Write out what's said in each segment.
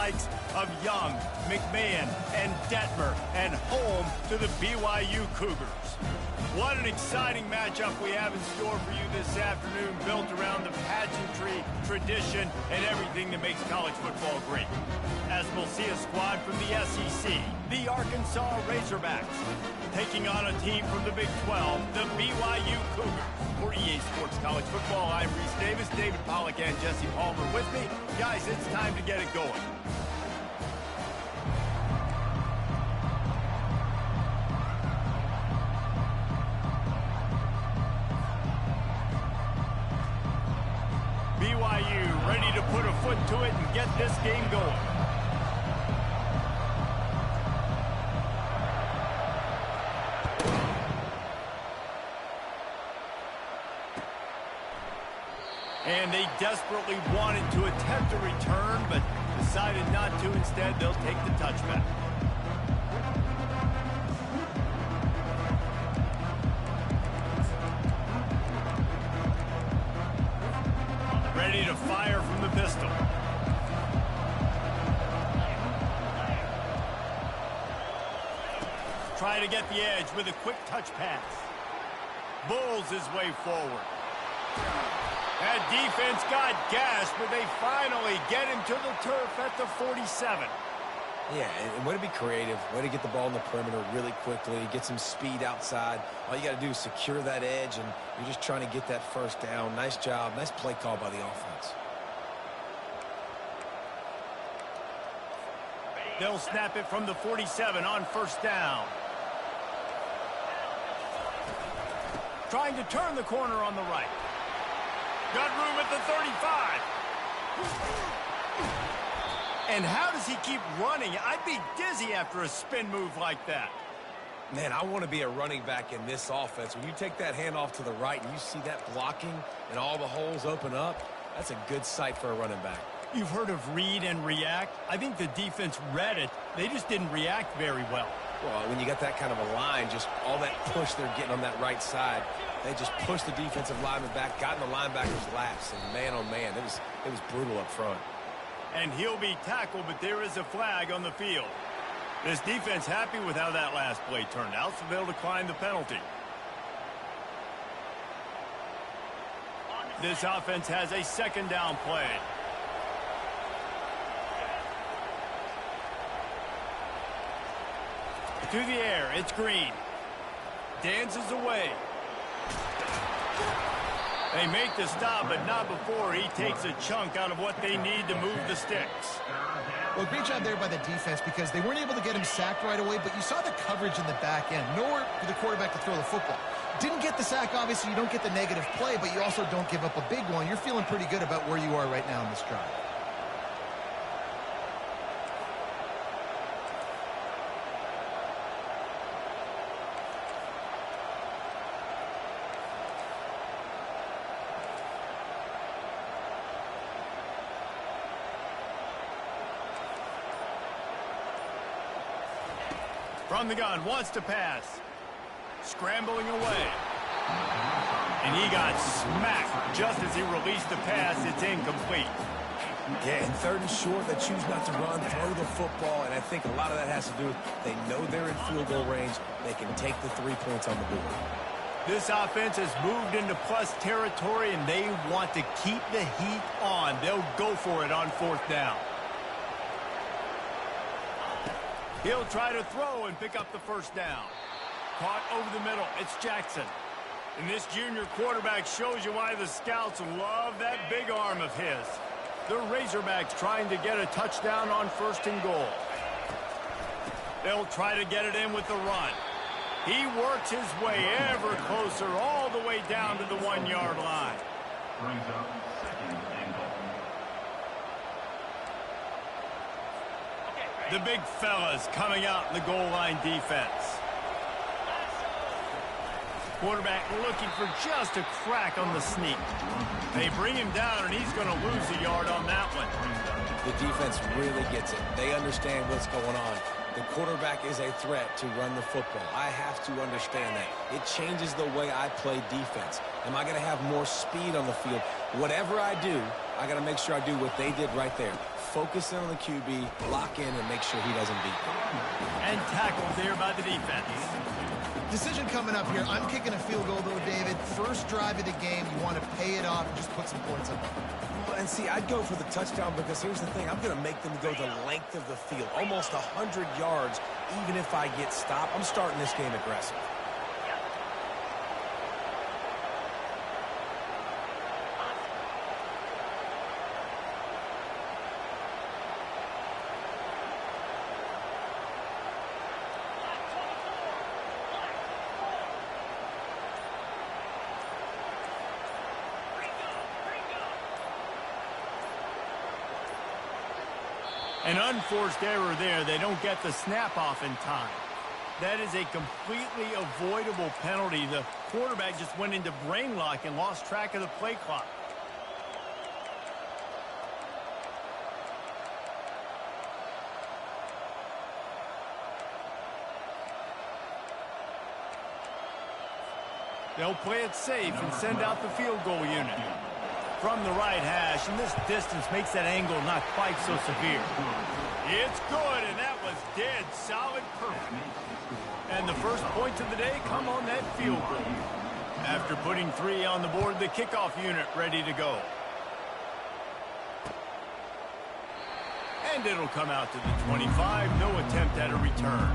likes of Young, McMahon, and Detmer, and home to the BYU Cougars. What an exciting matchup we have in store for you this afternoon, built around the pageantry, tradition, and everything that makes college football great. As we'll see a squad from the SEC, the Arkansas Razorbacks, taking on a team from the Big 12, the BYU Cougars. For EA Sports College Football, I'm Reese Davis, David Pollack, and Jesse Palmer with me. Guys, it's time to get it going. BYU ready to put a foot to it and get this game going. And they desperately wanted to attempt a return, but decided not to. Instead, they'll take the touchback. Ready to fire from the pistol. Try to get the edge with a quick touch pass. Bulls his way forward. That defense got gashed, but they finally get him to the turf at the 47. Yeah, and way to be creative, way to get the ball in the perimeter really quickly, get some speed outside. All you got to do is secure that edge, and you're just trying to get that first down. Nice job, nice play call by the offense. They'll snap it from the 47 on first down. Trying to turn the corner on the right. Got room at the 35. And how does he keep running? I'd be dizzy after a spin move like that. Man, I want to be a running back in this offense. When you take that handoff to the right and you see that blocking and all the holes open up, that's a good sight for a running back. You've heard of read and react. I think the defense read it. They just didn't react very well. Well, when you got that kind of a line, just all that push they're getting on that right side, they just pushed the defensive lineman back, got in the linebacker's laps, and man, oh man, it was brutal up front. And he'll be tackled, but there is a flag on the field. This defense happy with how that last play turned out, so they'll decline the penalty. This offense has a second down play. To the air, it's Green. Dances away. They make the stop, but not before he takes a chunk out of what they need to move the sticks. Well, great job there by the defense because they weren't able to get him sacked right away, but you saw the coverage in the back end. Nowhere for the quarterback to throw the football. Didn't get the sack, obviously. You don't get the negative play, but you also don't give up a big one. You're feeling pretty good about where you are right now in this drive. From the gun, wants to pass. Scrambling away. And he got smacked just as he released the pass. It's incomplete. Yeah, and third and short, they choose not to run, throw the football, and I think a lot of that has to do with they know they're in field goal range. They can take the 3 points on the board. This offense has moved into plus territory, and they want to keep the heat on. They'll go for it on fourth down. He'll try to throw and pick up the first down. Caught over the middle. It's Jackson. And this junior quarterback shows you why the scouts love that big arm of his. The Razorbacks trying to get a touchdown on first and goal. They'll try to get it in with the run. He works his way ever closer all the way down to the 1-yard line. Brings up second and goal. The big fellas coming out in the goal line defense. Quarterback looking for just a crack on the sneak. They bring him down, and he's going to lose a yard on that one. The defense really gets it. They understand what's going on. The quarterback is a threat to run the football. I have to understand that. It changes the way I play defense. Am I going to have more speed on the field? Whatever I do, I got to make sure I do what they did right there. focus in on the QB, lock in, and make sure he doesn't beat them. And tackled there by the defense. Decision coming up here. I'm kicking a field goal, though, David. First drive of the game, you want to pay it off and just put some points up. And see, I'd go for the touchdown because here's the thing. I'm going to make them go the length of the field, almost 100 yards, even if I get stopped. I'm starting this game aggressive. An unforced error there. They don't get the snap off in time. That is a completely avoidable penalty. The quarterback just went into brain lock and lost track of the play clock. They'll play it safe and send out the field goal unit. From the right hash, and this distance makes that angle not quite so severe. It's good, and that was dead solid perfect. And the first points of the day come on that field goal. After putting 3 on the board, the kickoff unit ready to go. And it'll come out to the 25, no attempt at a return.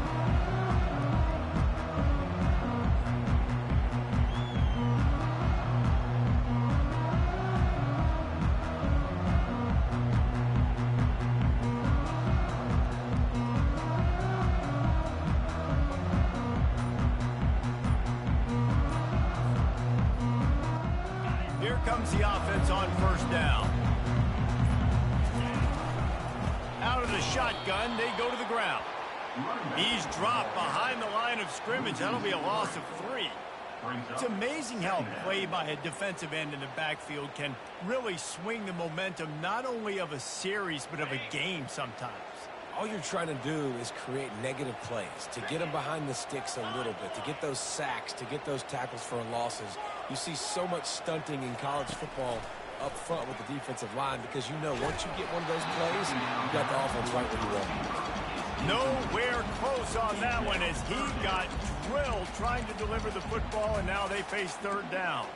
Comes the offense on first down. Out of the shotgun, they go to the ground. He's dropped behind the line of scrimmage. That'll be a loss of 3. It's amazing how a play by a defensive end in the backfield can really swing the momentum not only of a series but of a game sometimes. All you're trying to do is create negative plays, to get them behind the sticks a little bit, to get those sacks, to get those tackles for losses. You see so much stunting in college football up front with the defensive line because you know once you get one of those plays, you got the offense right where you want it. Nowhere close on that one as he got drilled trying to deliver the football, and now they face third down.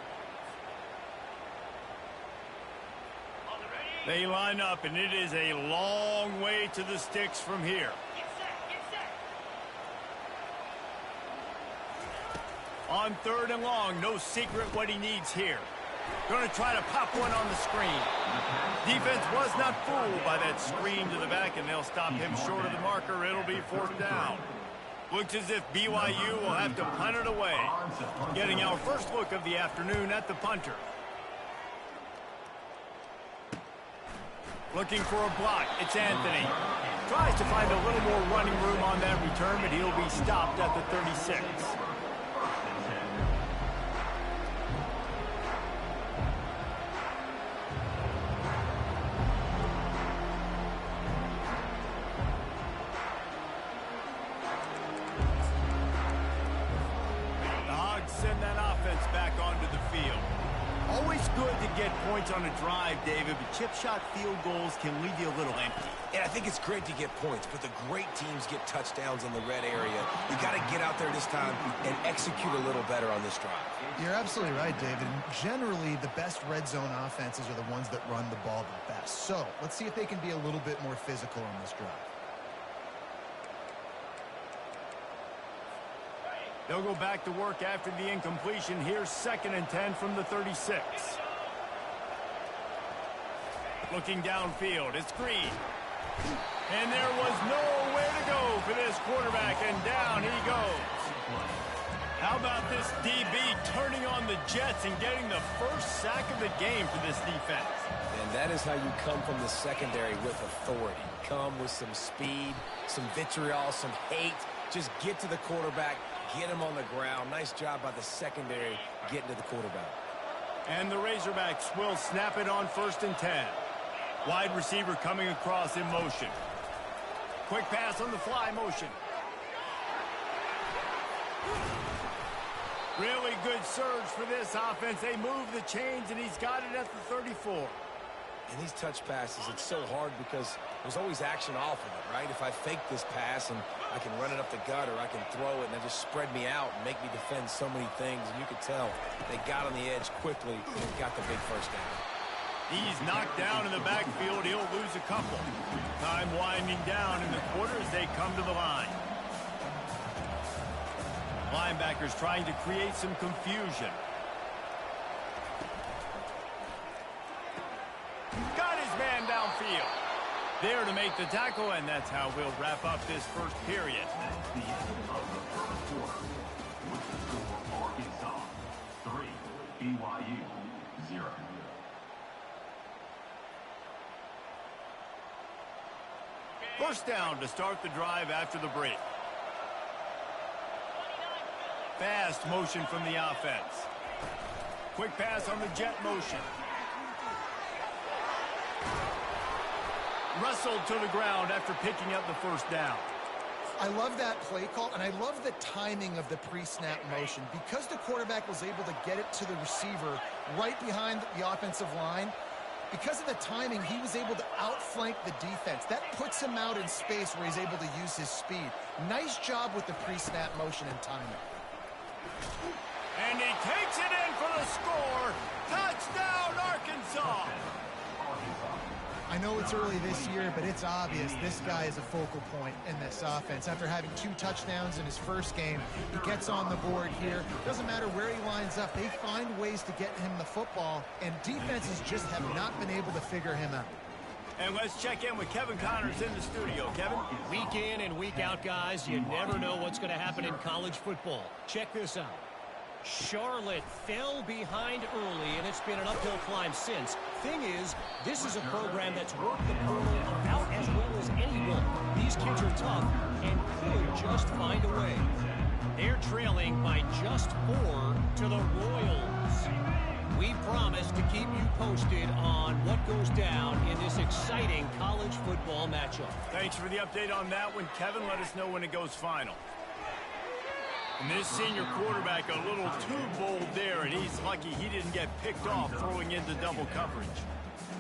They line up, and it is a long way to the sticks from here. On third and long, no secret what he needs here. Going to try to pop one on the screen. Defense was not fooled by that screen to the back, and they'll stop him short of the marker. It'll be fourth down. Looks as if BYU will have to punt it away. Getting our first look of the afternoon at the punter. Looking for a block. It's Anthony. Tries to find a little more running room on that return, but he'll be stopped at the 36. The Hogs send that offense back onto the field. Always good to get points on a drive, David, but chip shot field goals can leave you a little empty. And I think it's great to get points, but the great teams get touchdowns in the red area. You got to get out there this time and execute a little better on this drive. You're absolutely right, David. Generally, the best red zone offenses are the ones that run the ball the best. So let's see if they can be a little bit more physical on this drive. They'll go back to work after the incompletion. Here's 2nd and 10 from the 36. Looking downfield, it's Green. And there was nowhere to go for this quarterback, and down he goes. How about this DB turning on the Jets and getting the first sack of the game for this defense? And that is how you come from the secondary with authority. Come with some speed, some vitriol, some hate. Just get to the quarterback. Get him on the ground. Nice job by the secondary getting to the quarterback. And the Razorbacks will snap it on 1st and 10. Wide receiver coming across in motion. Quick pass on the fly motion. Really good surge for this offense. They move the chains, and he's got it at the 34. And these touch passes, it's so hard because there's always action off of it, right? If I fake this pass and I can run it up the gut, or I can throw it and they just spread me out and make me defend so many things. And you could tell they got on the edge quickly and got the big first down. He's knocked down in the backfield. He'll lose a couple. Time winding down in the quarter as they come to the line. Linebackers trying to create some confusion. Got his man downfield. There to make the tackle, and that's how we'll wrap up this first period. That's the end of the first quarter. With the score, Arkansas 3, BYU 0. First down to start the drive after the break. Fast motion from the offense. Quick pass on the jet motion. Wrestled to the ground after picking up the first down. I love that play call, and I love the timing of the pre-snap motion. Because the quarterback was able to get it to the receiver right behind the offensive line, because of the timing, he was able to outflank the defense. That puts him out in space where he's able to use his speed. Nice job with the pre-snap motion and timing. And he takes it in for the score. Touchdown, Arkansas. I know it's early this year, but it's obvious this guy is a focal point in this offense. After having 2 touchdowns in his first game, he gets on the board here. Doesn't matter where he lines up, they find ways to get him the football, and defenses just have not been able to figure him out. And let's check in with Kevin Connors in the studio. Kevin? Week in and week out, guys, you never know what's going to happen in college football. Check this out. Charlotte fell behind early, and it's been an uphill climb since. Thing is, this is a program that's worked the portal about as well as anyone. These kids are tough and could just find a way. They're trailing by just 4 to the Royals. We promise to keep you posted on what goes down in this exciting college football matchup. Thanks for the update on that one, Kevin. Let us know when it goes final. And this senior quarterback a little too bold there, and he's lucky he didn't get picked off throwing into double coverage.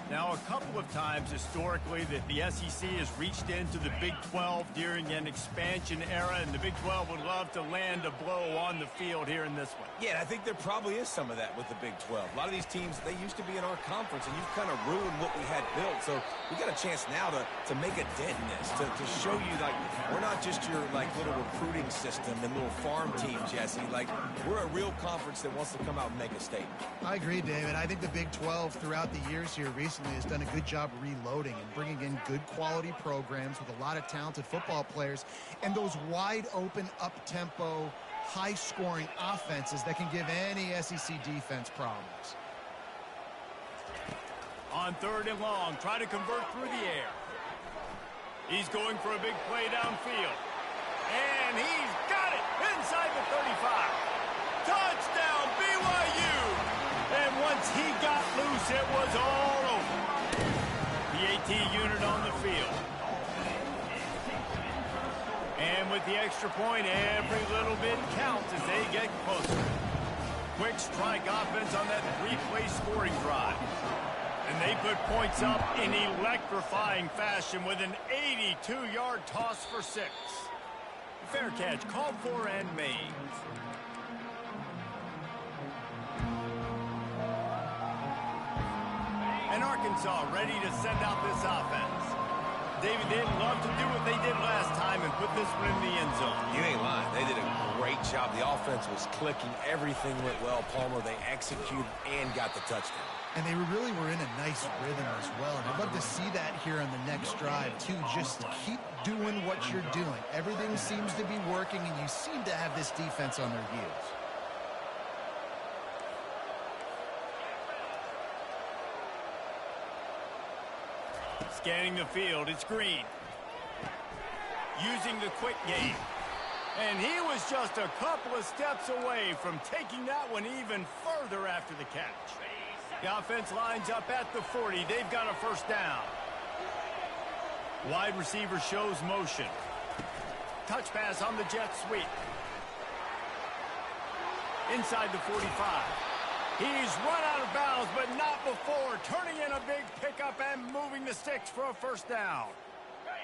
Now, a couple of times historically that the SEC has reached into the Big 12 during an expansion era, and the Big 12 would love to land a blow on the field here in this one. Yeah, I think there probably is some of that with the Big 12. A lot of these teams, they used to be in our conference, and you've kind of ruined what we had built. So we got a chance now to make a dent in this, to show you, like, we're not just your, like, little recruiting system and little farm team, Jesse. Like, we're a real conference that wants to come out and make a statement. I agree, David. I think the Big 12 throughout the years here recently has done a good job reloading and bringing in good quality programs with a lot of talented football players and those wide open, up-tempo, high-scoring offenses that can give any SEC defense problems. On 3rd and long, try to convert through the air. He's going for a big play downfield. And he's got it inside the 35. Touchdown, BYU! And once he got loose, it was all over. The AT unit on the field. And with the extra point, every little bit counts as they get closer. Quick strike offense on that 3-play scoring drive. And they put points up in electrifying fashion with an 82-yard toss for 6. Fair catch called for and made. And Arkansas ready to send out this offense. David, they'd love to do what they did last time and put this one in the end zone. You ain't lying. They did a great job. The offense was clicking. Everything went well, Palmer. They executed and got the touchdown. And they really were in a nice rhythm as well. And I'd love to see that here on the next drive, too. Just keep doing what you're doing. Everything seems to be working, and you seem to have this defense on their heels. Scanning the field, it's Green. Using the quick game. And he was just a couple of steps away from taking that one even further after the catch. The offense lines up at the 40. They've got a first down. Wide receiver shows motion. Touch pass on the jet sweep. Inside the 45. He's run out of bounds, but not before. Turning in a big pickup and moving the sticks for a first down.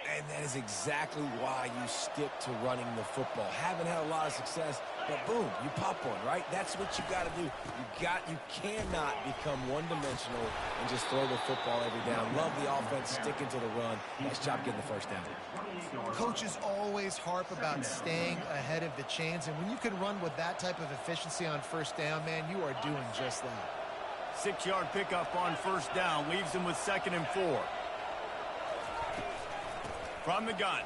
And that is exactly why you stick to running the football. Haven't had a lot of success, but boom, you pop one, right? That's what you got to do. You cannot become one-dimensional and just throw the football every down. Love the offense, sticking to the run. Nice job getting the first down. Coaches always harp about staying ahead of the chains, and when you can run with that type of efficiency on first down, man, you are doing just that. 6-yard pickup on first down leaves him with 2nd and 4. From the gun,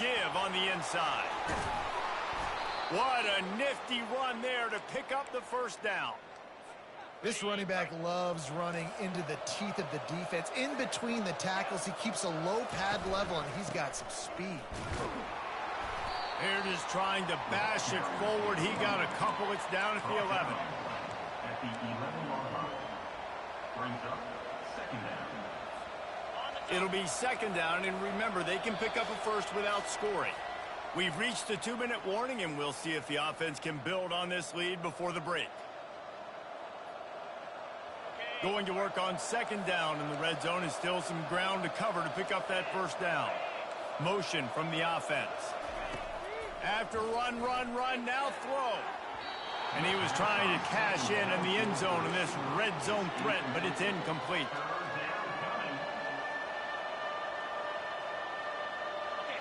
give on the inside. What a nifty run there to pick up the first down. This running back loves running into the teeth of the defense. In between the tackles, he keeps a low pad level, and he's got some speed. Here it is trying to bash it forward. He got a couple. It's down at the 11. At the 11-yard line. Brings up 2nd down. It'll be 2nd down, and remember, they can pick up a first without scoring. We've reached the 2-minute warning, and we'll see if the offense can build on this lead before the break. Going to work on 2nd down in the red zone, is still some ground to cover to pick up that first down. Motion from the offense. After run, now throw. And he was trying to cash in the end zone in this red zone threat, but it's incomplete.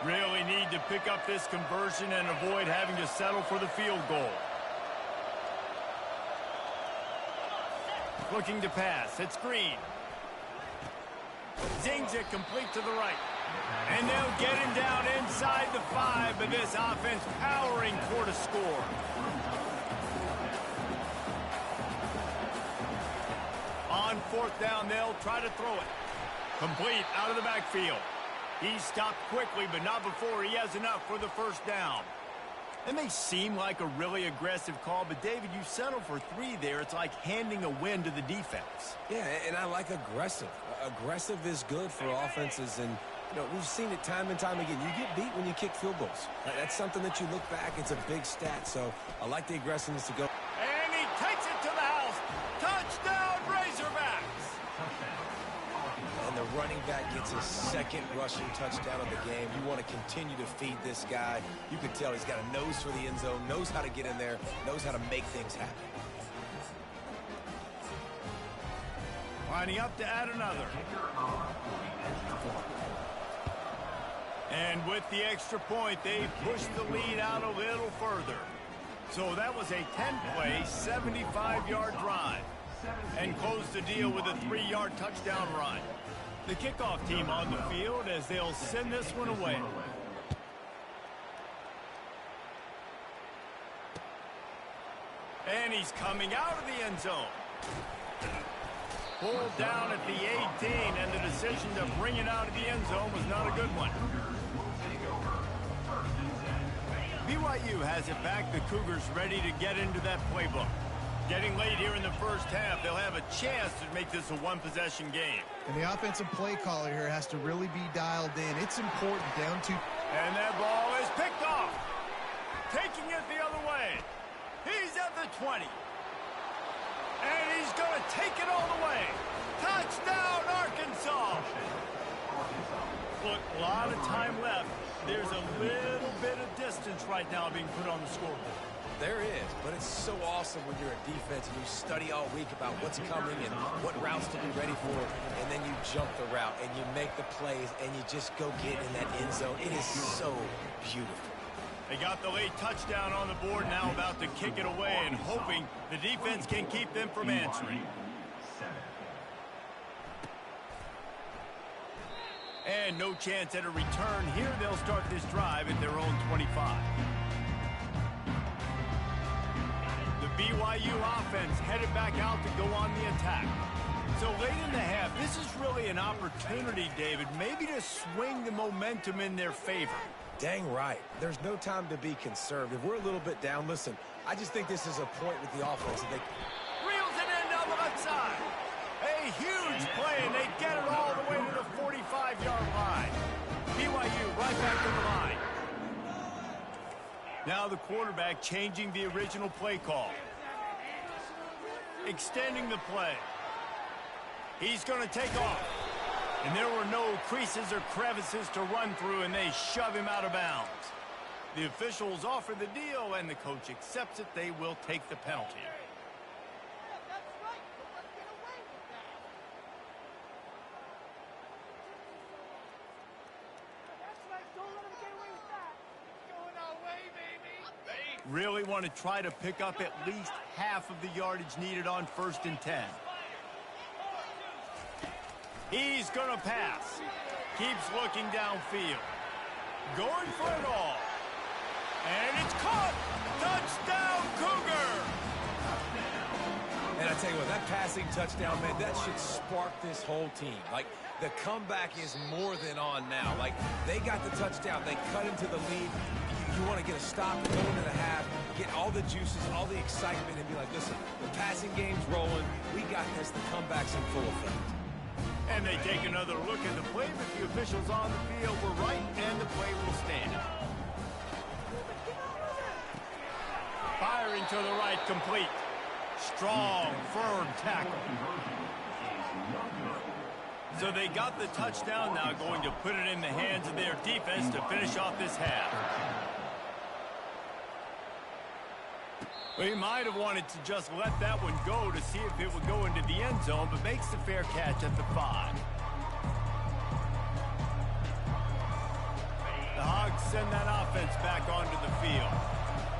Really need to pick up this conversion and avoid having to settle for the field goal. Looking to pass. It's Green. Zings it complete to the right. And they'll get him down inside the 5, but this offense powering toward a score. On 4th down, they'll try to throw it. Complete out of the backfield. He stopped quickly, but not before he has enough for the first down. It may seem like a really aggressive call, but David, you settle for 3 there. It's like handing a win to the defense. Yeah, and I like aggressive. Aggressive is good for offenses, and you know, we've seen it time and time again. You get beat when you kick field goals. That's something that you look back, it's a big stat, so I like the aggressiveness to go. And he takes it to the house. Touchdown, Razorbacks! And the running back gets his 2nd rushing touchdown of the game. You want to continue to feed this guy. You can tell he's got a nose for the end zone, knows how to get in there, knows how to make things happen. Lining up to add another. And with the extra point, they pushed the lead out a little further. So that was a 10-play, 75-yard drive. And closed the deal with a 3-yard touchdown run. The kickoff team on the field as they'll send this one away. And he's coming out of the end zone. Pulled down at the 18, and the decision to bring it out of the end zone was not a good one. BYU has it back. The Cougars ready to get into that playbook. Getting late here in the first half, they'll have a chance to make this a one-possession game. And the offensive play caller here has to really be dialed in. It's important down to... And that ball is picked off. Taking it the other way. He's at the 20. And he's going to take it all the way. Touchdown, Arkansas. Look, a lot of time left. There's a little bit of distance right now being put on the scoreboard. There is, but it's so awesome when you're a defense and you study all week about what's coming and what routes to be ready for, and then you jump the route and you make the plays and you just go get in that end zone. It is so beautiful. They got the late touchdown on the board, now about to kick it away and hoping the defense can keep them from answering. And no chance at a return here. They'll start this drive at their own 25. The BYU offense headed back out to go on the attack. So late in the half, this is really an opportunity, David, maybe to swing the momentum in their favor. Dang right. There's no time to be conservative. We're a little bit down. Listen, I just think this is a point with the offense. That they reels it in down the left side. A huge play, and they get it all the way to the 45-yard line. BYU right back to the line. Now the quarterback changing the original play call. extending the play. He's going to take off. And there were no creases or crevices to run through, and they shove him out of bounds. The officials offer the deal, and the coach accepts it. They will take the penalty. Really want to try to pick up at least half of the yardage needed on 1st and 10. He's going to pass. Keeps looking downfield. Going for it all. And it's caught. Touchdown, Cougar! And I tell you what, that passing touchdown, man, that should spark this whole team. Like, the comeback is more than on now. Like, they got the touchdown. They cut into the lead. You want to get a stop, go into the half, get all the juices, all the excitement, and be like, listen, the passing game's rolling. We got this. The comeback's in full effect. And they take another look at the play, but the officials on the field were right, and the play will stand. Firing to the right, complete. Strong, firm tackle. So they got the touchdown, now going to put it in the hands of their defense to finish off this half. Well, he might have wanted to just let that one go to see if it would go into the end zone, but makes the fair catch at the 5. The Hogs send that offense back onto the field.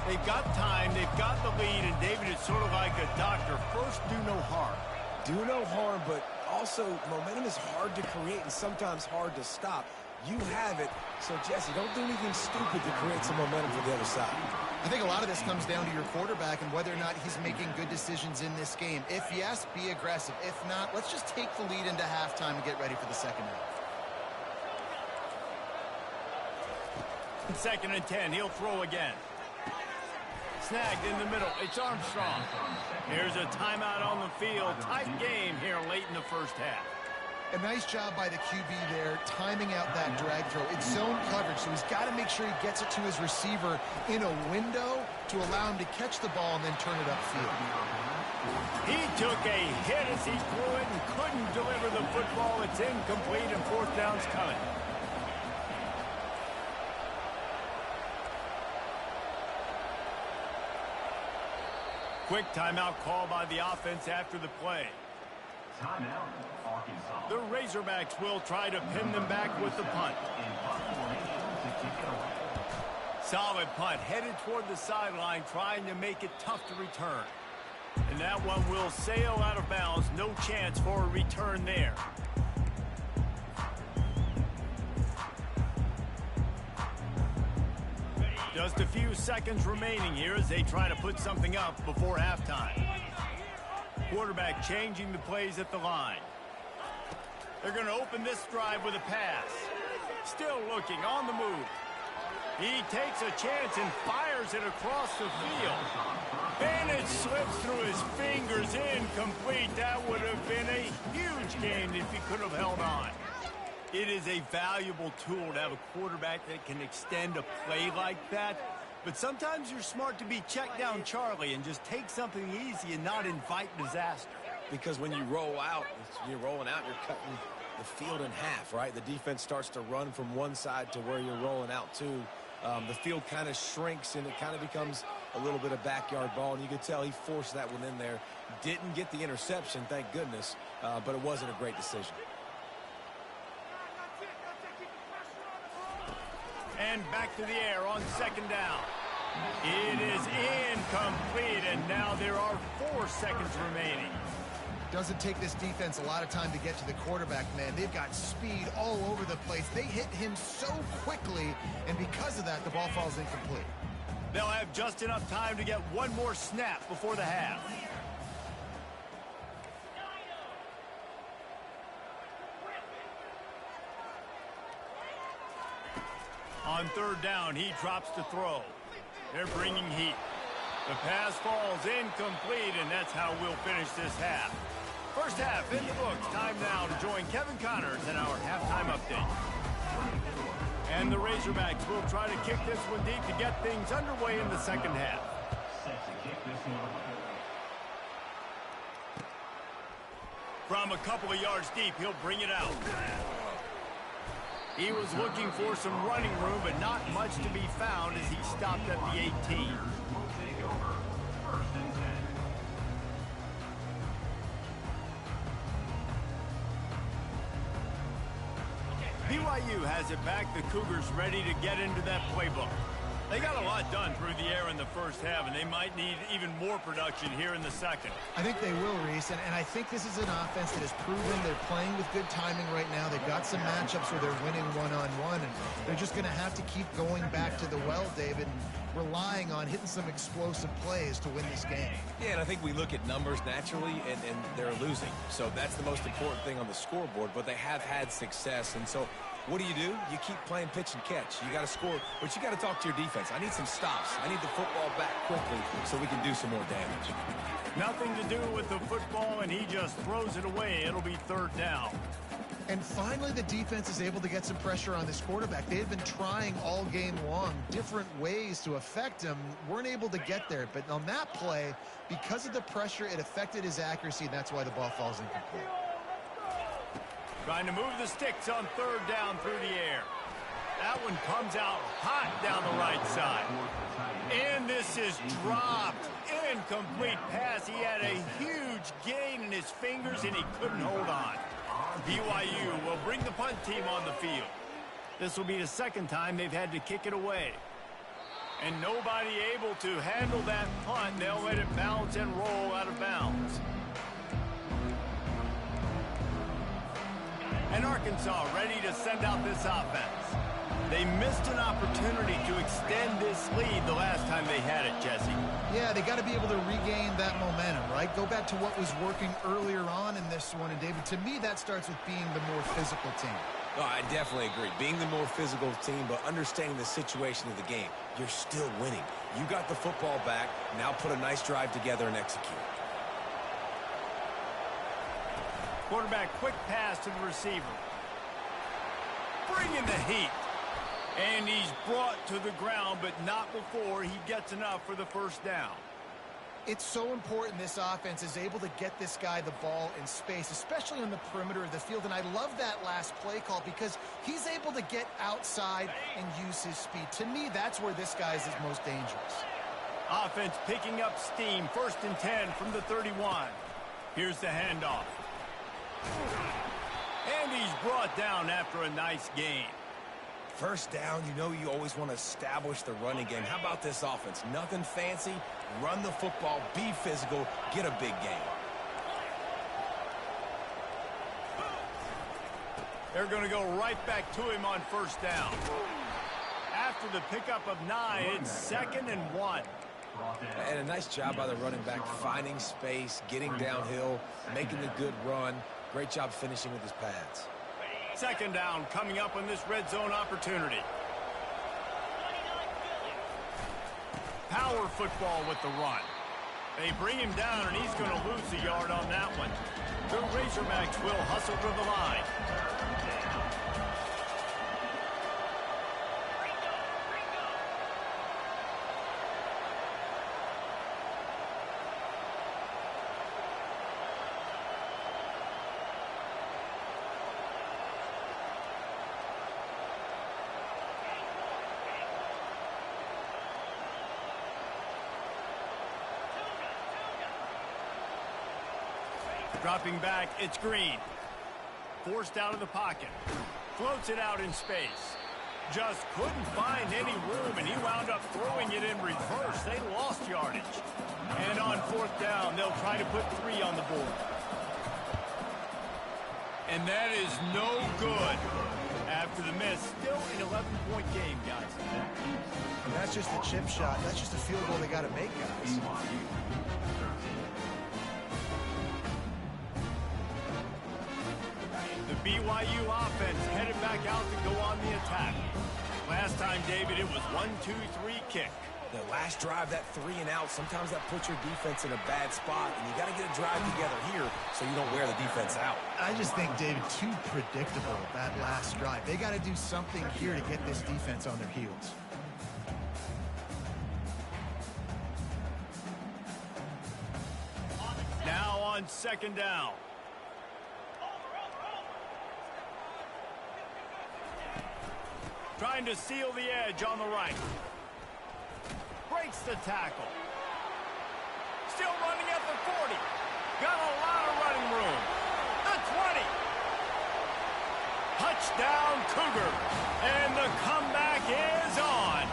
They've got time, they've got the lead, and David, it's sort of like a doctor. First, do no harm. Do no harm, but also momentum is hard to create and sometimes hard to stop. You have it, so Jesse, don't do anything stupid to create some momentum for the other side. I think a lot of this comes down to your quarterback and whether or not he's making good decisions in this game. If yes, be aggressive. If not, let's just take the lead into halftime and get ready for the second half. 2nd and 10, he'll throw again. Snagged in the middle, it's Armstrong. Here's a timeout on the field. Tight game here late in the first half. A nice job by the QB there, timing out that drag throw. It's zone coverage, so he's got to make sure he gets it to his receiver in a window to allow him to catch the ball and then turn it upfield. He took a hit as he threw it and couldn't deliver the football. It's incomplete, and 4th down's coming. Quick timeout call by the offense after the play. Timeout, Arkansas. The Razorbacks will try to pin them back with the punt. Solid punt, headed toward the sideline, trying to make it tough to return. And that one will sail out of bounds. No chance for a return there. Just a few seconds remaining here as they try to put something up before halftime. Quarterback changing the plays at the line. They're going to open this drive with a pass. Still looking on the move. He takes a chance and fires it across the field. And it slips through his fingers, incomplete. That would have been a huge gain if he could have held on. It is a valuable tool to have a quarterback that can extend a play like that. But sometimes you're smart to be check down Charlie and just take something easy and not invite disaster. Because when you roll out, you're rolling out, you're cutting the field in half, right? The defense starts to run from one side to where you're rolling out to. The field kind of shrinks and it kind of becomes a little bit of backyard ball. And you could tell he forced that one in there. Didn't get the interception, thank goodness, but it wasn't a great decision. And back to the air on 2nd down. It is incomplete, and now there are 4 seconds remaining. Doesn't take this defense a lot of time to get to the quarterback, man. They've got speed all over the place. They hit him so quickly, and because of that, the ball falls incomplete. They'll have just enough time to get one more snap before the half. On 3rd down, he drops to throw. They're bringing heat. The pass falls incomplete, and that's how we'll finish this half. First half in the books. Time now to join Kevin Connors in our halftime update. And the Razorbacks will try to kick this one deep to get things underway in the second half. Set to kick this one away. From a couple of yards deep, he'll bring it out. He was looking for some running room, but not much to be found as he stopped at the 18. BYU has it back. The Cougars ready to get into that playbook. They got a lot done through the air in the first half, and they might need even more production here in the second. I think they will, Reese, and I think this is an offense that has proven they're playing with good timing right now. They've got some matchups where they're winning one-on-one, and they're just going to have to keep going back to the well, David, and relying on hitting some explosive plays to win this game. Yeah, and I think we look at numbers naturally, and they're losing. So that's the most important thing on the scoreboard, but they have had success, and so what do? You keep playing pitch and catch. You got to score, but you got to talk to your defense. I need some stops. I need the football back quickly so we can do some more damage. Nothing to do with the football, and he just throws it away. It'll be third down. And finally, the defense is able to get some pressure on this quarterback. They had been trying all game long different ways to affect him. Weren't able to get there. But on that play, because of the pressure, it affected his accuracy, and that's why the ball falls incomplete. Trying to move the sticks on third down through the air. That one comes out hot down the right side. And this is dropped. Incomplete pass. He had a huge gain in his fingers, and he couldn't hold on. BYU will bring the punt team on the field. This will be the second time they've had to kick it away. And nobody able to handle that punt. They'll let it bounce and roll out of bounds. And Arkansas ready to send out this offense. They missed an opportunity to extend this lead the last time they had it, Jesse. Yeah, they got to be able to regain that momentum, right? Go back to what was working earlier on in this one. And, David, to me, that starts with being the more physical team. Oh, I definitely agree. Being the more physical team, but understanding the situation of the game. You're still winning. You got the football back. Now put a nice drive together and execute. Quarterback, quick pass to the receiver. Bringing the heat. And he's brought to the ground, but not before he gets enough for the first down. It's so important this offense is able to get this guy the ball in space, especially on the perimeter of the field. And I love that last play call because he's able to get outside and use his speed. To me, that's where this guy is his most dangerous. Offense picking up steam. 1st and 10 from the 31. Here's the handoff. And he's brought down after a nice gain. First down, you know you always want to establish the running game. How about this offense? Nothing fancy. Run the football, be physical, get a big gain. They're going to go right back to him on 1st down. After the pickup of 9, it's 2nd and 1. And a nice job by the running back, finding space, getting downhill, making a good run. Great job finishing with his pads. 2nd down coming up on this red zone opportunity. Power football with the run. They bring him down, and he's going to lose a yard on that one. The Razorbacks will hustle to the line. Dropping back, it's Green. Forced out of the pocket. Floats it out in space. Just couldn't find any room, and he wound up throwing it in reverse. They lost yardage. And on 4th down, they'll try to put 3 on the board. And that is no good. After the miss, still an 11-point game, guys. And that's just a chip shot. That's just a field goal they got to make, guys. The BYU offense headed back out to go on the attack. Last time, David, it was 1-2-3 kick. The last drive, that 3 and out, sometimes that puts your defense in a bad spot, and you got to get a drive together here so you don't wear the defense out. I just think, David, too predictable, that last drive. They got to do something here to get this defense on their heels. Now on 2nd down. Trying to seal the edge on the right. Breaks the tackle. Still running at the 40. Got a lot of running room. The 20. Touchdown, Cougar. And the comeback is on.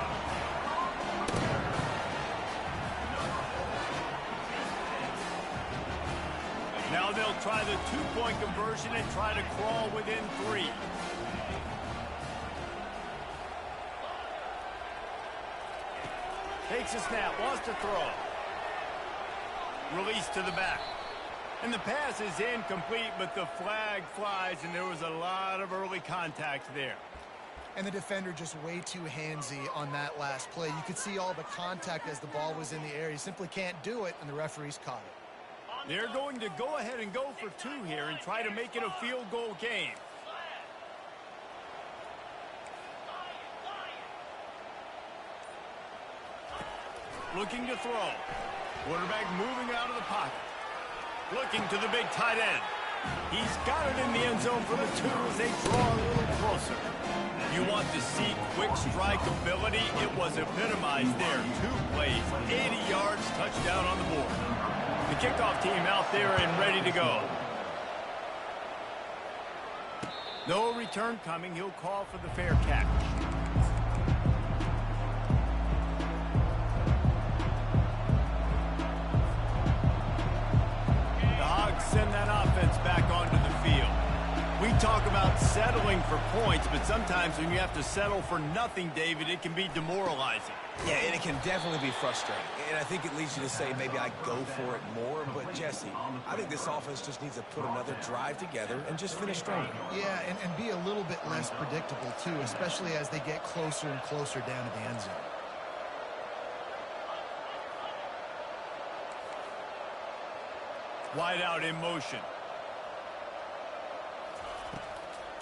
Now they'll try the two-point conversion and try to crawl within 3. Takes a snap, wants to throw. Release to the back. And the pass is incomplete, but the flag flies, and there was a lot of early contact there. And the defender just way too handsy on that last play. You could see all the contact as the ball was in the air. He simply can't do it, and the referees caught it. They're going to go ahead and go for 2 here and try to make it a field goal game. Looking to throw. Quarterback moving out of the pocket. Looking to the big tight end. He's got it in the end zone for the 2 as they draw a little closer. You want to see quick strike ability? It was epitomized there. 2 plays, 80 yards, touchdown on the board. The kickoff team out there and ready to go. No return coming. He'll call for the fair catch. Send that offense back onto the field. We talk about settling for points, but sometimes when you have to settle for nothing, David, it can be demoralizing. Yeah, and it can definitely be frustrating. And I think it leads you to say maybe I go for it more. But, Jesse, I think this offense just needs to put another drive together and just finish strong. Yeah, and be a little bit less predictable, too, especially as they get closer and closer down to the end zone. Wide out in motion.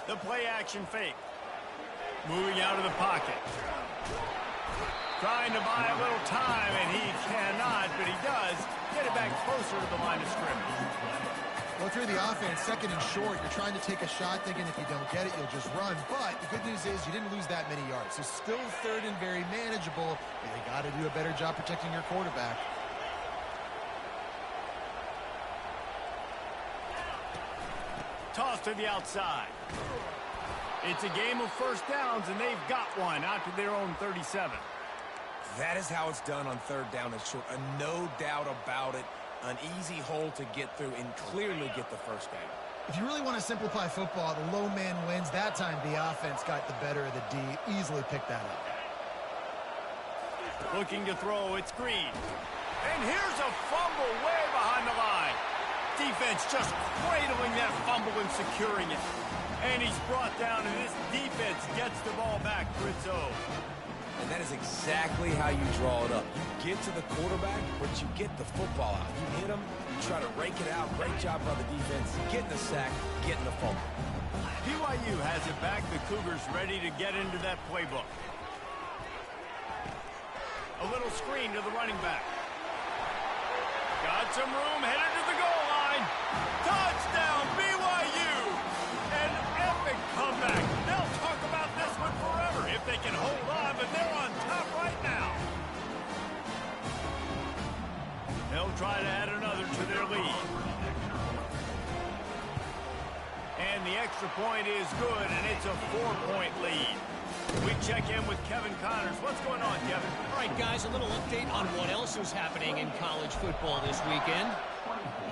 The play action fake. Moving out of the pocket. Trying to buy a little time, and he cannot, but he does get it back closer to the line of scrimmage. Well, through the offense, 2nd and short, you're trying to take a shot thinking if you don't get it, you'll just run. But the good news is you didn't lose that many yards. So still 3rd and very manageable. And they got to do a better job protecting your quarterback. Toss to the outside. It's a game of first downs, and they've got one out to their own 37. That is how it's done on 3rd down and short. No doubt about it. An easy hole to get through and clearly get the first down. If you really want to simplify football, the low man wins. That time the offense got the better of the D. Easily picked that up. Looking to throw, it's Green. And here's a fumble way behind the line. Defense just cradling that fumble and securing it. And he's brought down, and this defense gets the ball back for its own. And that is exactly how you draw it up. You get to the quarterback, but you get the football out. You hit him, you try to rake it out. Great job by the defense, getting the sack, getting the fumble. BYU has it back. The Cougars ready to get into that playbook. A little screen to the running back. Got some room, headed to the goal line. Touchdown, BYU! An epic comeback. They'll talk about this one forever if they can hold on, but they're on top right now. They'll try to add another to their lead. And the extra point is good, and it's a 4-point lead. We check in with Kevin Connors. What's going on, Kevin? All right, guys, a little update on what else is happening in college football this weekend.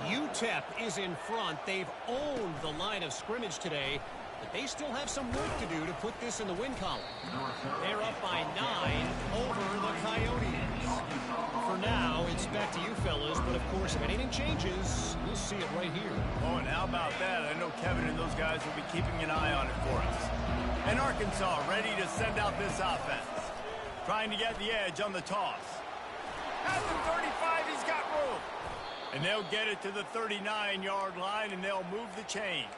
UTEP is in front. They've owned the line of scrimmage today, but they still have some work to do to put this in the win column. They're up by 9 over the Coyotes. For now, it's back to you fellas, but of course, if anything changes, you'll see it right here. Oh, and how about that? I know Kevin and those guys will be keeping an eye on it for us. And Arkansas ready to send out this offense. Trying to get the edge on the toss. At the 35, he's got room. And they'll get it to the 39-yard line, and they'll move the chains.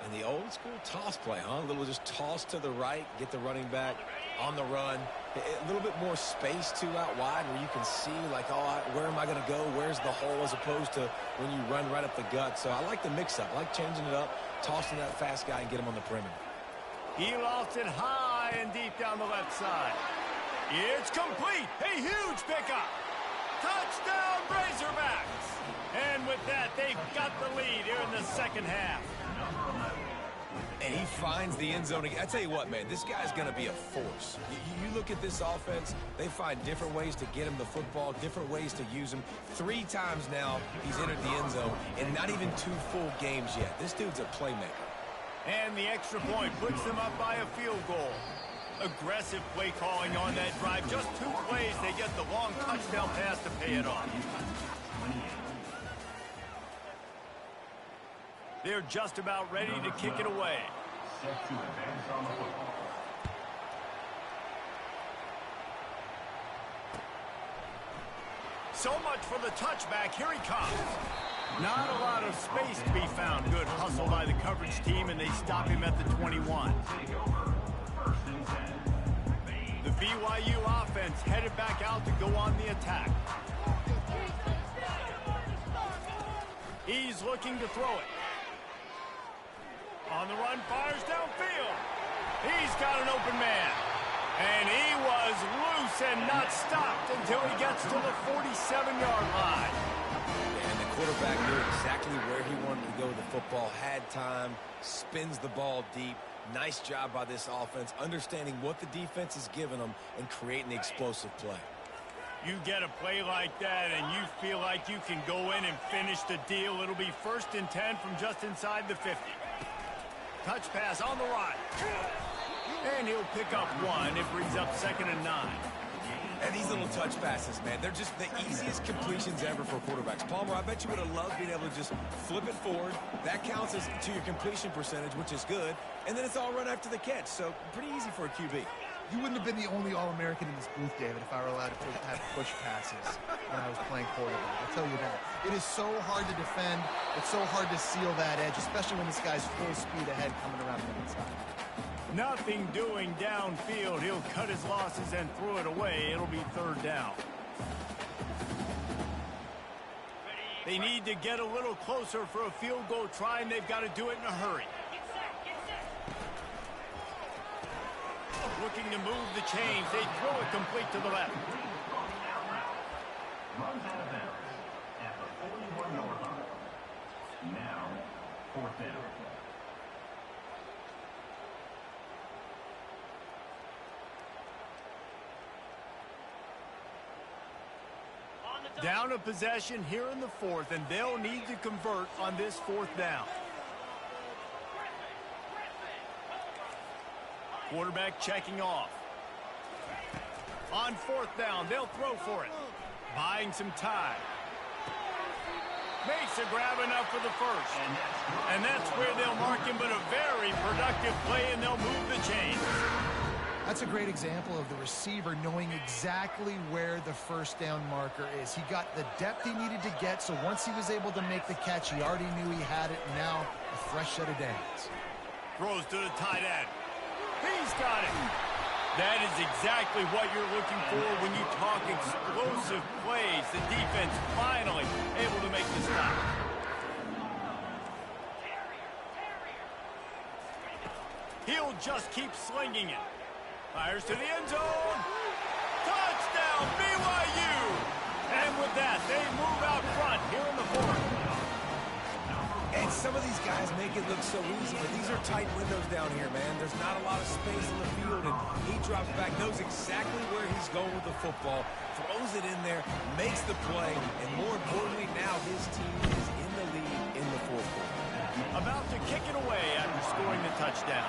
And the old school toss play, huh? A little just toss to the right, get the running back on the run. A little bit more space, too, out wide where you can see, like, oh, where am I going to go? Where's the hole as opposed to when you run right up the gut. So I like the mix-up. I like changing it up, tossing that fast guy and get him on the perimeter. He lost it high high and deep down the left side. It's complete. A huge pickup. Touchdown, Razorbacks. And with that, they've got the lead here in the second half. And he finds the end zone again. I tell you what, man, this guy's going to be a force. You look at this offense, they find different ways to get him the football, different ways to use him. 3 times now he's entered the end zone, and not even 2 full games yet. This dude's a playmaker. And the extra point puts them up by a field goal. Aggressive play calling on that drive. Just 2 plays, they get the long touchdown pass to pay it off. They're just about ready to kick it away. Set to advance on the football. So much for the touchback. Here he comes. Not a lot of space to be found. Good hustle by the coverage team, and they stop him at the 21. The BYU offense headed back out to go on the attack. He's looking to throw it. On the run, fires downfield. He's got an open man. And he was loose and not stopped until he gets to the 47-yard line. And the quarterback knew exactly where he wanted to go with the football, had time, spins the ball deep. Nice job by this offense, understanding what the defense is giving them and creating the explosive play. You get a play like that and you feel like you can go in and finish the deal. It'll be 1st and 10 from just inside the 50. Touch pass on the right. And he'll pick up 1. It brings up 2nd and 9. And these little touch passes, man, they're just the easiest completions ever for quarterbacks. Palmer, I bet you would have loved being able to just flip it forward. That counts as to your completion percentage, which is good. And then it's all run after the catch, so pretty easy for a QB. You wouldn't have been the only All-American in this booth, David, if I were allowed to have push passes when I was playing quarterback. I'll tell you that. It is so hard to defend. It's so hard to seal that edge, especially when this guy's full speed ahead coming around the inside. Nothing doing downfield. He'll cut his losses and throw it away. It'll be 3rd down. They need to get a little closer for a field goal try, and they've got to do it in a hurry. Looking to move the chains. They throw it complete to the left. Runs out of bounds at the 41-yard line. Now, 4th down. Down a possession here in the 4th, and they'll need to convert on this 4th down. Quarterback checking off. On 4th down, they'll throw for it. Buying some time. Makes a grab enough for the 1st. And that's where they'll mark him, but a very productive play, and they'll move the chains. That's a great example of the receiver knowing exactly where the 1st down marker is. He got the depth he needed to get, so once he was able to make the catch, he already knew he had it, and now a fresh set of downs. Throws to the tight end. He's got it. That is exactly what you're looking for when you talk explosive plays. The defense finally able to make the stop. He'll just keep slinging it. Fires to the end zone. Touchdown, BYU! And with that, they move out front here in the 4th. And some of these guys make it look so easy, but these are tight windows down here, man. There's not a lot of space in the field, and he drops back, knows exactly where he's going with the football, throws it in there, makes the play, and more importantly, now his team is in the lead in the 4th quarter. About to kick it away after scoring the touchdown.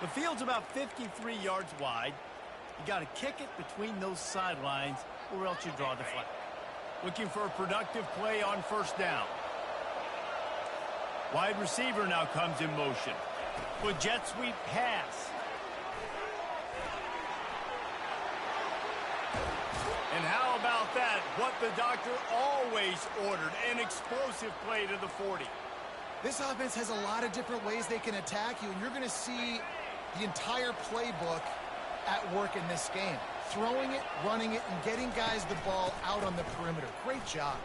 The field's about 53 yards wide. You got to kick it between those sidelines, or else you draw the flag. Looking for a productive play on 1st down. Wide receiver now comes in motion. With jet sweep pass. And how about that? What the doctor always ordered, an explosive play to the 40. This offense has a lot of different ways they can attack you, and you're going to see the entire playbook at work in this game. Throwing it, running it, and getting guys the ball out on the perimeter. Great job.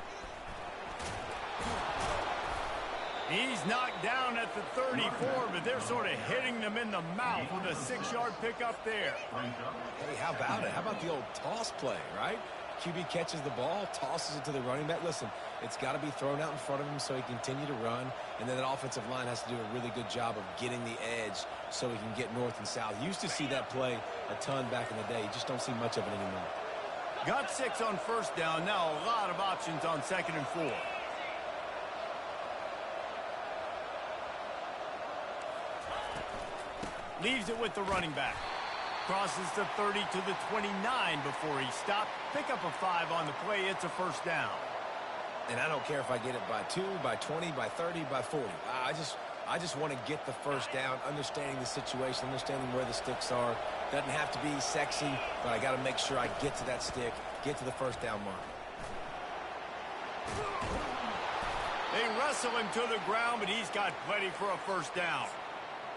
He's knocked down at the 34, but they're sort of hitting them in the mouth with a 6-yard pickup there. Hey, how about it? How about the old toss play, right? QB catches the ball, tosses it to the running back. Listen, it's got to be thrown out in front of him so he can continue to run, and then that offensive line has to do a really good job of getting the edge so he can get north and south. You used to see that play a ton back in the day. You just don't see much of it anymore. Got 6 on first down. Now a lot of options on 2nd and 4. Leaves it with the running back. Crosses the 30 to the 29 before he stopped. Pick up a 5 on the play. It's a first down. And I don't care if I get it by 2, by 20, by 30, by 40. I just want to get the first down, understanding the situation, understanding where the sticks are. Doesn't have to be sexy, but I got to make sure I get to that stick, get to the first down mark. They wrestle him to the ground, but he's got plenty for a first down.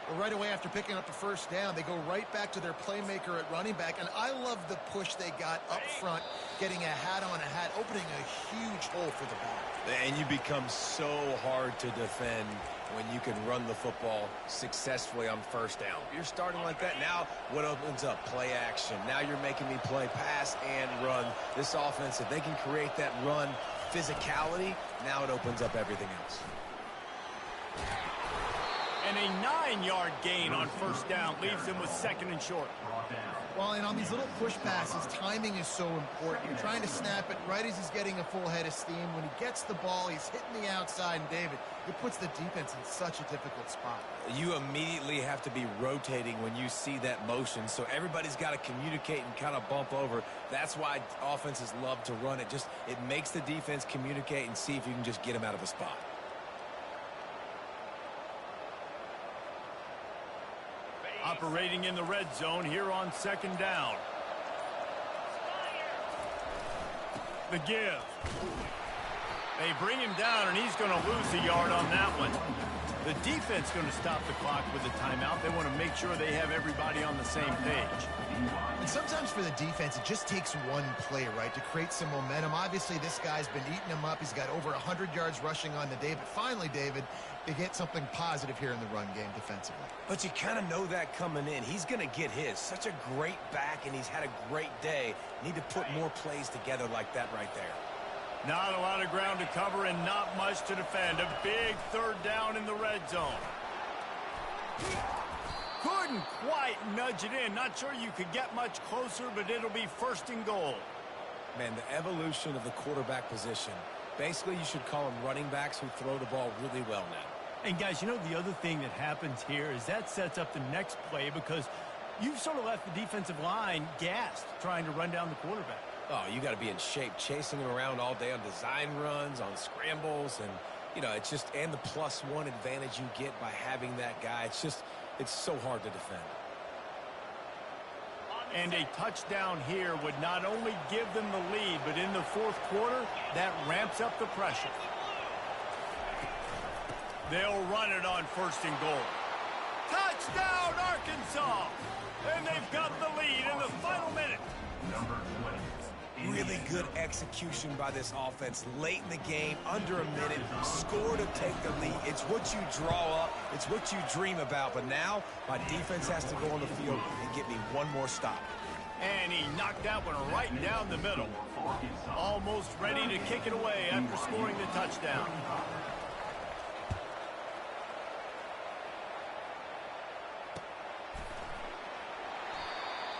Well, right away after picking up the first down, they go right back to their playmaker at running back. And I love the push they got up front, getting a hat on a hat, opening a huge hole for the back. And you become so hard to defend when you can run the football successfully on first down. You're starting like that. Now what opens up? Play action. Now you're making me play pass and run. This offense, if they can create that run physicality, now it opens up everything else. And a 9-yard gain on first down leaves him with 2nd and short. Well, and on these little push passes, timing is so important. You're trying to snap it right as he's getting a full head of steam. When he gets the ball, he's hitting the outside, and David, it puts the defense in such a difficult spot. You immediately have to be rotating when you see that motion, so everybody's got to communicate and kind of bump over. That's why offenses love to run it. It makes the defense communicate and see if you can just get him out of the spot. Operating in the red zone here on 2nd down. The give. They bring him down, and he's going to lose a yard on that one. The defense going to stop the clock with a timeout. They want to make sure they have everybody on the same page. And sometimes for the defense, it just takes one play, right, to create some momentum. Obviously, this guy's been eating him up. He's got over 100 yards rushing on the day. But finally, David, they get something positive here in the run game defensively. But you kind of know that coming in. He's going to get his. Such a great back, and he's had a great day. Need to put more plays together like that right there. Not a lot of ground to cover and not much to defend. A big 3rd down in the red zone. Couldn't quite nudge it in. Not sure you could get much closer, but it'll be 1st and goal. Man, the evolution of the quarterback position. Basically, you should call them running backs who throw the ball really well now. And, guys, you know the other thing that happens here is that sets up the next play because you've sort of left the defensive line gassed trying to run down the quarterback. Oh, you got to be in shape, chasing him around all day on design runs, on scrambles, and, you know, it's just, and the +1 advantage you get by having that guy. It's so hard to defend. And a touchdown here would not only give them the lead, but in the 4th quarter, that ramps up the pressure. They'll run it on 1st and goal. Touchdown, Arkansas! And they've got the lead in the final minute. Number 20. Really good execution by this offense. Late in the game, under a minute, score to take the lead. It's what you draw up. It's what you dream about. But now, my defense has to go on the field and get me one more stop. And he knocked that one right down the middle. Almost ready to kick it away after scoring the touchdown.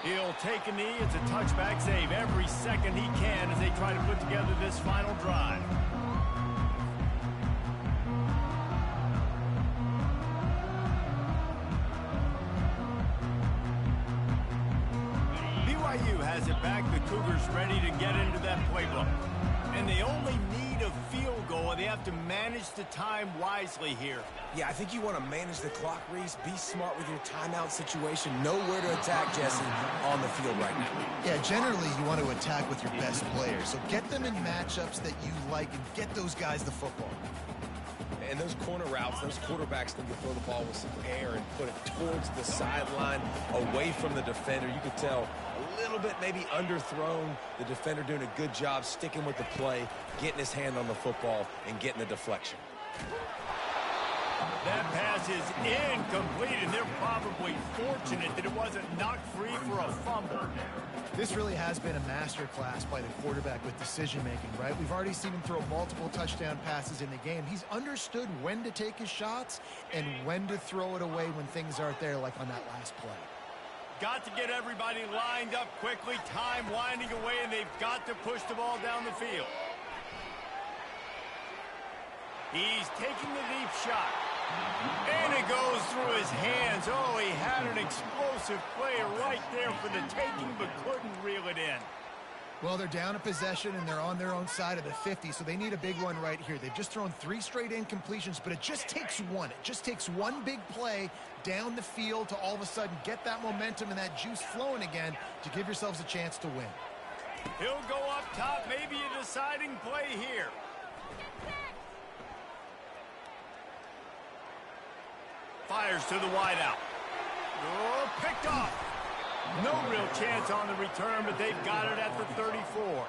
He'll take a knee. It's a touchback save every second he can as they try to put together this final drive. BYU has it back. The Cougars ready to get into that playbook. And they only need a field goal, and they have to manage the time wisely here. Yeah, I think you want to manage the clock, Reese. Be smart with your timeout situation. Know where to attack, Jesse, on the field right now. Yeah, generally you want to attack with your best players. So get them in matchups that you like and get those guys the football. And those corner routes, those quarterbacks need to throw the ball with some air and put it towards the sideline, away from the defender. You could tell a little bit maybe underthrown. The defender doing a good job sticking with the play, getting his hand on the football, and getting the deflection. That pass is incomplete, and they're probably fortunate that it wasn't knocked free for a fumble. This really has been a masterclass by the quarterback with decision-making, right? We've already seen him throw multiple touchdown passes in the game. He's understood when to take his shots and when to throw it away when things aren't there, like on that last play. Got to get everybody lined up quickly. Time winding away, and they've got to push the ball down the field. He's taking the deep shot. And it goes through his hands. Oh, he had an explosive play right there for the taking, but couldn't reel it in. Well, they're down a possession, and they're on their own side of the 50, so they need a big one right here. They've just thrown 3 straight incompletions, but it just takes one. It just takes one big play down the field to all of a sudden get that momentum and that juice flowing again to give yourselves a chance to win. He'll go up top, maybe a deciding play here. Fires to the wideout. Oh, picked off. No real chance on the return, but they've got it at the 34.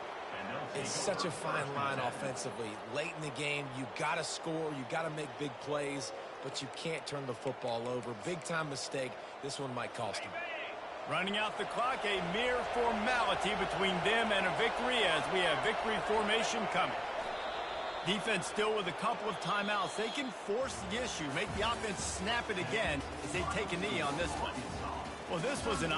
It's such a fine line offensively. Late in the game, you got to score, you got to make big plays, but you can't turn the football over. Big-time mistake. This one might cost them. Running out the clock, a mere formality between them and a victory as we have victory formation coming. Defense still with a couple of timeouts. They can force the issue, make the offense snap it again as they take a knee on this one. Well, this was an